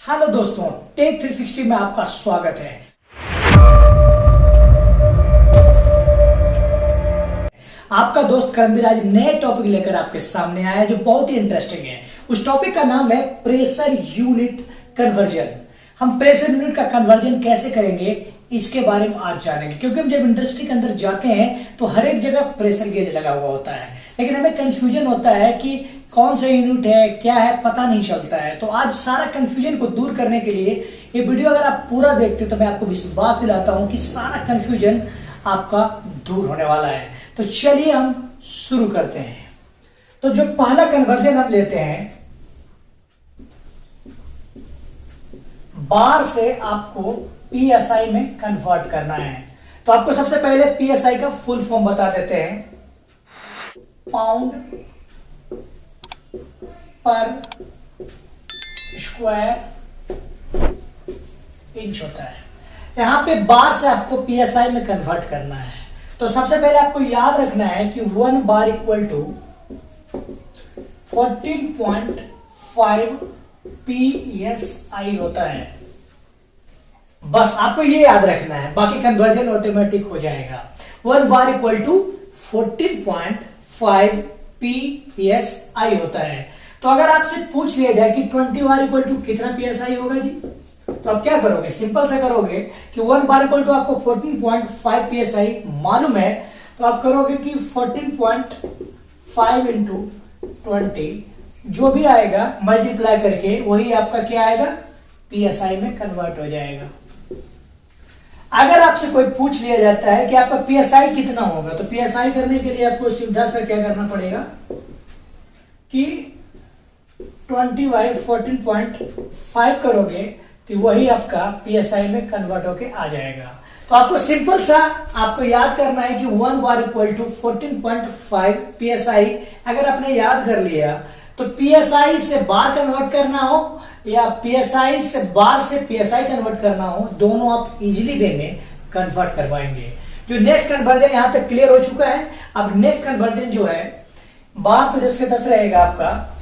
Hello दोस्तों, take 360 में आपका स्वागत है। आपका दोस्त कर्मवीर आज नए टॉपिक लेकर आपके सामने आया है जो बहुत ही इंटरेस्टिंग है। उस टॉपिक का नाम है प्रेशर यूनिट कन्वर्जन। हम प्रेशर यूनिट का कन्वर्जन कैसे करेंगे इसके बारे में आज जानेंगे, क्योंकि हम जब इंडस्ट्री के अंदर जाते हैं तो हर एक जगह प्रेशर गेज लगा हुआ होता है, लेकिन हमें कंफ्यूजन होता है कि कौन सा यूनिट है, क्या है, पता नहीं चलता है। तो आज सारा कंफ्यूजन को दूर करने के लिए ये वीडियो अगर आप पूरा देखते हो तो मैं आपको विश्वास दिलाता हूं कि सारा कंफ्यूजन आपका दूर होने वाला है। तो चलिए हम शुरू करते हैं। तो जो पहला कन्वर्जन हम लेते हैं, बार से आपको पीएसआई में कन्वर्ट करना है। तो आपको सबसे पहले पीएसआई का फुल फॉर्म बता देते हैं। पाउंड पर स्क्वायर इंच होता है। यहां पे बार से आपको पीएसआई में कन्वर्ट करना है। तो सबसे पहले आपको याद रखना है कि 1 बार इक्वल टू 14.5 पीएसआई होता है। बस आपको ये याद रखना है, बाकी कन्वर्जन ऑटोमेटिक हो जाएगा। 1 बार इक्वल टू 14.5 पीएसआई होता है। तो अगर आपसे पूछ लिया जाए कि 20 बार इक्वल टू कितना पीएसआई होगा जी, तो आप क्या करोगे? सिंपल से करोगे कि 1 बार इक्वल टू आपको 14.5 पीएसआई मालूम है, तो आप करोगे कि 14.5 इंटू 20 जो भी आएगा मल्टीप्लाई करके वही आपका क्या आएगा, पीएसआई में कन्वर्ट हो जाएगा। अगर आपसे कोई पूछ लिया जाता है कि आपका पीएसआई कितना होगा, तो पीएसआई करने के लिए आपको सीधा सा क्या करना पड़ेगा कि 20 बाई 14.5 करोगे तो वही आपका पीएसआई में कन्वर्ट होके आ जाएगा। तो आपको सिंपल सा आपको याद करना है कि 1 बार इक्वल टू 14.5 पीएसआई। अगर आपने याद कर लिया तो पीएसआई से बार कन्वर्ट करना हो या पीएसआई से बार से पीएसआई कन्वर्ट करना हो, दोनों आप इजीली वे में कन्वर्ट करवाएंगे। जो नेक्स्ट कन्वर्जन यहां तक क्लियर हो चुका है। अब नेक्स्ट कन्वर्जन जो है, बार तो 10 के 10 रहेगा आपका,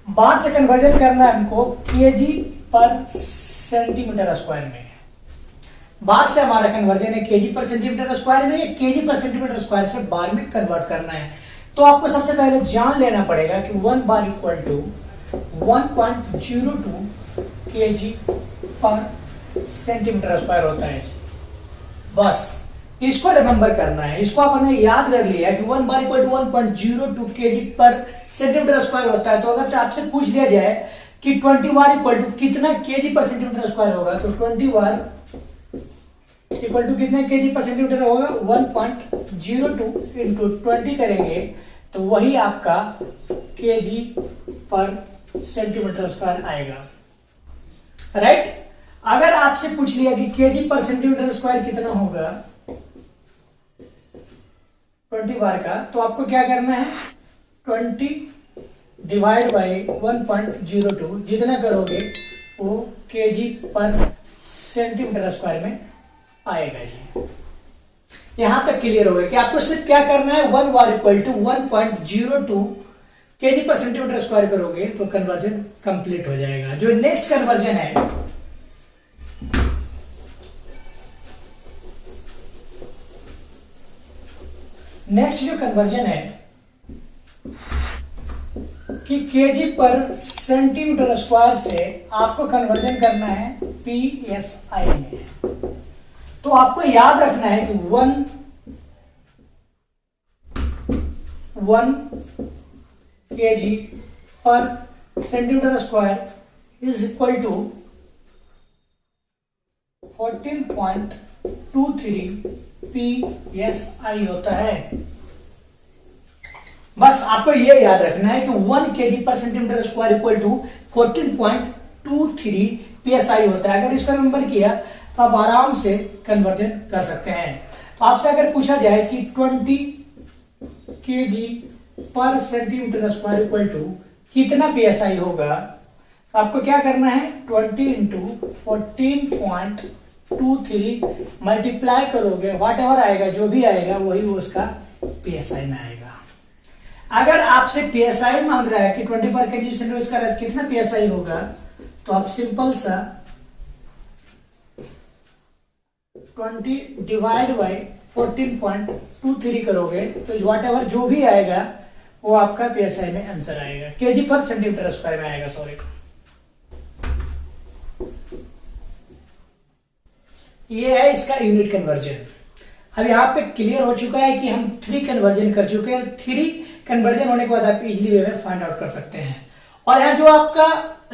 बार से कन्वर्जन करना है हमको केजी पर सेंटीमीटर स्क्वायर में। बार से हमारा कन्वर्जन है केजी पर सेंटीमीटर स्क्वायर में, या केजी पर सेंटीमीटर स्क्वायर से बार में कन्वर्ट करना है। तो आपको सबसे पहले जान लेना पड़ेगा कि 1 बार equal to 1.02 KG per centimetre square होता है। बस इसको रिमेंबर करना है। इसको आपने याद कर लिया कि 1 बार equal to 1.02 KG per centimetre square होता है। तो अगर आपसे पूछ लिया जाए कि 20 बार इक्वल टू कितना केजी पर सेंटीमीटर स्क्वायर होगा, तो 20 बार इक्वल टू कितना केजी पर सेंटीमीटर होगा, 1.02 इंटू 20 करेंगे तो वही आपका केजी पर सेंटीमीटर स्क्वायर आएगा। राइट। अगर आपसे पूछ लिया कि केजी पर सेंटीमीटर स्क्वायर कितना होगा 20 बार का, तो आपको क्या करना है, 20 डिवाइड बाई 1.02 जितना करोगे वो केजी पर सेंटीमीटर स्क्वायर में आएगा। ये यहां तक क्लियर हो गया कि आपको सिर्फ क्या करना है, 1 बार equal to 1.02 KG per centimetre square करोगे तो कन्वर्जन कंप्लीट हो जाएगा। जो नेक्स्ट कन्वर्जन है, नेक्स्ट जो कन्वर्जन है कि केजी पर सेंटीमीटर स्क्वायर से आपको कन्वर्जन करना है पीएसआई में। तो आपको याद रखना है कि 1 KG per centimetre square is equal to 14.23 PSI होता है। बस आपको यह याद रखना है कि 1 KG per centimetre square equal to 14.23 PSI होता है। अगर इसका नंबर किया तो आप आराम से कन्वर्जन कर सकते हैं। तो आपसे अगर पूछा जाए कि 20 KG per centimetre square equal to कितना पीएसआई होगा, तो आपको क्या करना है, 20 इंटू 14.23 मल्टीप्लाई करोगे, व्हाट एवर आएगा, जो भी आएगा वही वो उसका पीएसआई में आएगा। अगर आपसे पीएसआई मांग रहा है कि 20 पर केजी सेंटीमीटर स्क्वायर कितना पीएसआई होगा, तो आप सिंपल सा 20 डिवाइड बाई 14.23 करोगे तो व्हाट एवर जो भी आएगा वो आपका पीएसआई में आंसर आएगा, केजी पर सेंटीमीटर स्क्वायर में आएगा, सॉरी। ये है इसका यूनिट कन्वर्जन। अब यहाँ पे क्लियर हो चुका है कि हम 3 कन्वर्जन कर चुके हैं। 3 कन्वर्जन होने के बाद आप इजीली वे में फाइंड आउट कर सकते हैं। और यहाँ जो आपका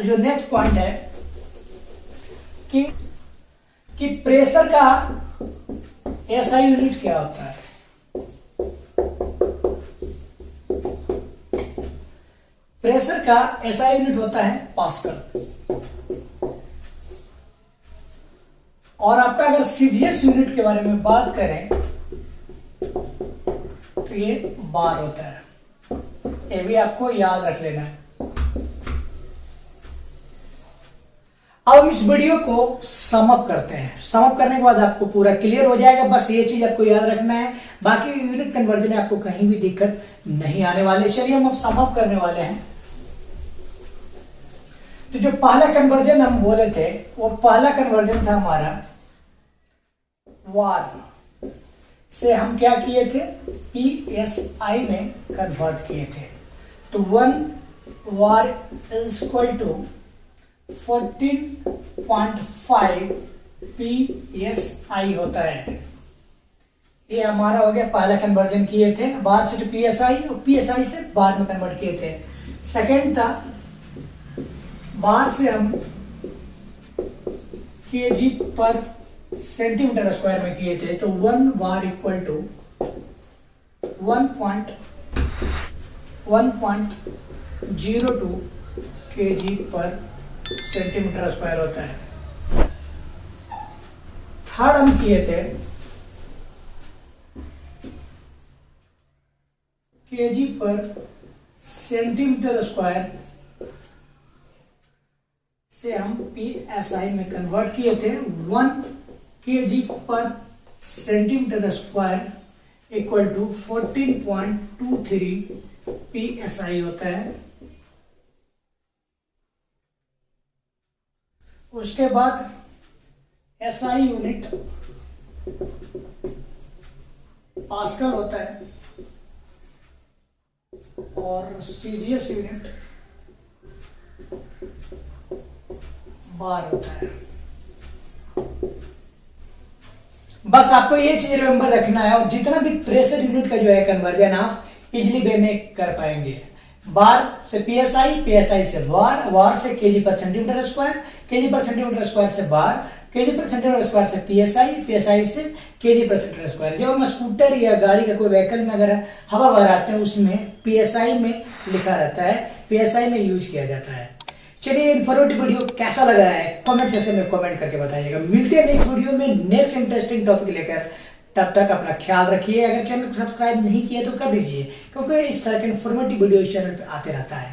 जो नेक्स्ट पॉइंट है कि प्रेशर का एसआई यूनिट क्या होता है। प्रेशर का एसआई यूनिट होता है पास्कल। और आपका अगर सीजीएस यूनिट के बारे में बात करें तो ये बार होता है, ये भी आपको याद रख लेना है। अब हम इस वीडियो को सम अप करते हैं। सम अप करने के बाद आपको पूरा क्लियर हो जाएगा, बस ये चीज आपको याद रखना है, बाकी यूनिट कन्वर्जन में आपको कहीं भी दिक्कत नहीं आने वाली। चलिए हम अब सम अप करने वाले हैं। तो जो पहला कन्वर्जन हम बोले थे वो पहला कन्वर्जन था हमारा वार से हम क्या किए थे, पीएसआई में कन्वर्ट किए थे। तो 1 bar is equal to 14.5 PSI होता है। ये हमारा हो गया पहला कन्वर्जन किए थे, बार से पीएसआई और पीएसआई से बार में कन्वर्ट किए थे। सेकंड था बार से हम केजी पर सेंटीमीटर स्क्वायर में किए थे। तो 1 बार equal to 1.02 KG per centimetre square होता है। थर्ड हम किए थे केजी पर सेंटीमीटर स्क्वायर से हम पीएसआई में कन्वर्ट किए थे। 1 KG per centimetre square equal to 14.23 PSI होता है। उसके बाद एसआई यूनिट पास्कल होता है और सीजीएस यूनिट बार होता है। बस आपको ये चीज रिमेंबर रखना है, और जितना भी प्रेशर यूनिट का जो है कन्वर्जन आप इजिली वे में कर पाएंगे। बार से पीएसआई, पीएसआई से बार, बार से KG per centimetre square, KG per centimetre square से बार, केजी पर सेंटीमीटर स्क्वायर से पीएसआई, पीएसआई से केजी पर सेंटीमीटर स्क्वायर। जब हम स्कूटर या गाड़ी का कोई व्हीकल में अगर हवा भराते हैं उसमें पीएसआई में लिखा रहता है, पीएसआई में यूज किया जाता है। चलिए इन्फॉर्मेटिव वीडियो कैसा लगा है कमेंट सेक्शन में कमेंट करके बताइएगा। मिलते हैं नेक्स्ट वीडियो में नेक्स्ट इंटरेस्टिंग टॉपिक लेकर। तब तक अपना ख्याल रखिए। अगर चैनल को सब्सक्राइब नहीं किया तो कर दीजिए, क्योंकि इस तरह के इन्फॉर्मेटिव वीडियो इस चैनल पे आते रहता है।